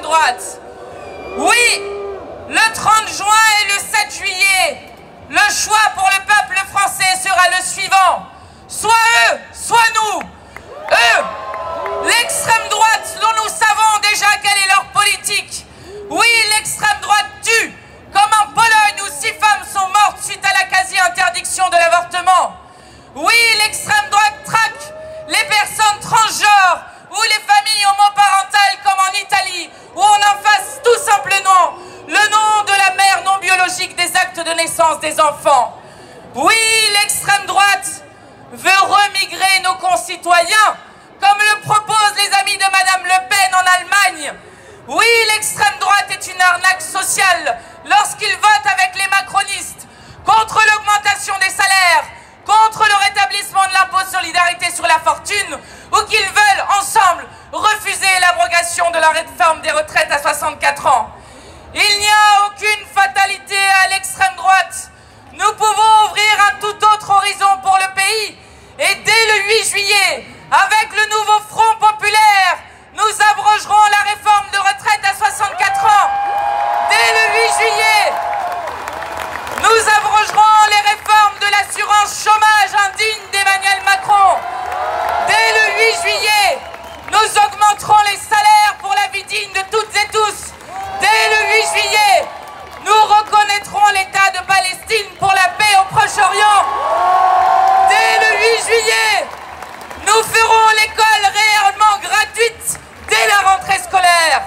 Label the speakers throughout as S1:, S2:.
S1: droite. Oui, le 30 juin et le 7 juillet, le choix pour le peuple français sera le suivant. Soit eux, soit nous. Eux, l'extrême droite dont nous savons déjà quelle est leur politique. Oui, l'extrême droite tue, comme en Pologne où 6 femmes sont mortes suite à la quasi-interdiction de l'avortement. Oui, l'extrême droite traque les personnes transgenres ou les familles homoparentales comme en Italie, où on efface tout simplement le nom de la mère non biologique des actes de naissance des enfants. Oui, l'extrême droite veut remigrer nos concitoyens, comme le proposent les amis de Madame Le Pen en Allemagne. Oui, l'extrême droite est une arnaque sociale lorsqu'ils votent avec les macronistes contre l'augmentation des salaires, contre le rétablissement de l'impôt de solidarité sur la fortune, ou qu'ils veulent ensemble refuser l'abrogation de la réforme des retraites à 64 ans. Il n'y a aucune fatalité à l'extrême droite. Nous pouvons ouvrir un tout autre horizon pour le pays. Et dès le 8 juillet, avec le nouveau Front populaire, nous abrogerons la réforme de retraite à 64 ans. Dès le 8 juillet, nous abrogerons les réformes de l'assurance chômage indigne d'Emmanuel Macron. Dès le 8 juillet, nous augmenterons les salaires pour la vie digne de toutes et tous. Dès le 8 juillet, nous reconnaîtrons l'État de Palestine pour la paix au Proche-Orient. Dès le 8 juillet, nous ferons l'école réellement gratuite dès la rentrée scolaire.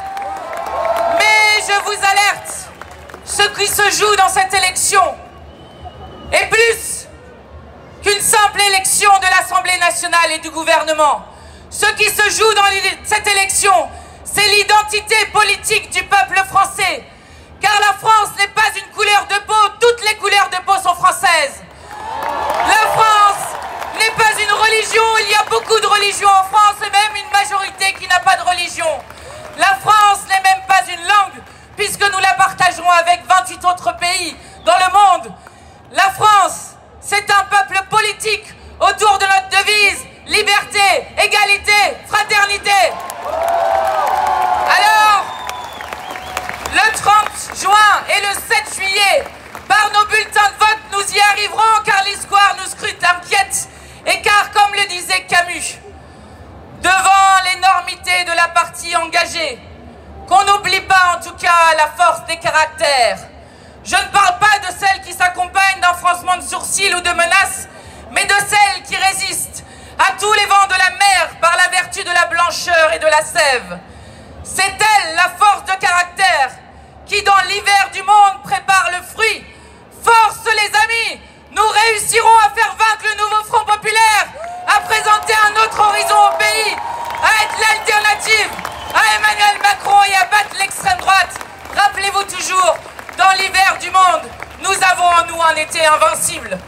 S1: Mais je vous alerte, ce qui se joue dans cette élection est plus qu'une simple élection de l'Assemblée nationale et du gouvernement. Ce qui se joue dans cette élection, c'est l'identité politique du peuple français. Car la France n'est pas une couleur de peau, toutes les couleurs de peau sont françaises. La France n'est pas une religion, il y a beaucoup de religions en France et même une majorité qui n'a pas de religion. La France n'est même pas une langue, puisque nous la partagerons avec 28 autres pays dans le monde. La France, c'est un peuple politique autour de notre devise liberté, égalité, fraternité. Alors, le 30 juin et le 7 juillet, par nos bulletins de vote, nous y arriverons car l'histoire nous scrute, inquiète. Et car, comme le disait Camus, devant l'énormité de la partie engagée, qu'on n'oublie pas en tout cas la force des caractères. Je ne parle pas de celles qui s'accompagnent d'un froncement de sourcils ou de menaces, mais de celles qui résistent à tous les vents de la mer par la vertu de la blancheur et de la sève. C'est elle, la force de caractère, qui dans l'hiver du monde prépare le fruit. Force les amis, nous réussirons à faire vaincre le nouveau Front populaire, à présenter un autre horizon au pays, à être l'alternative à Emmanuel Macron et à battre l'extrême droite. Rappelez-vous toujours, dans l'hiver du monde, nous avons en nous un été invincible.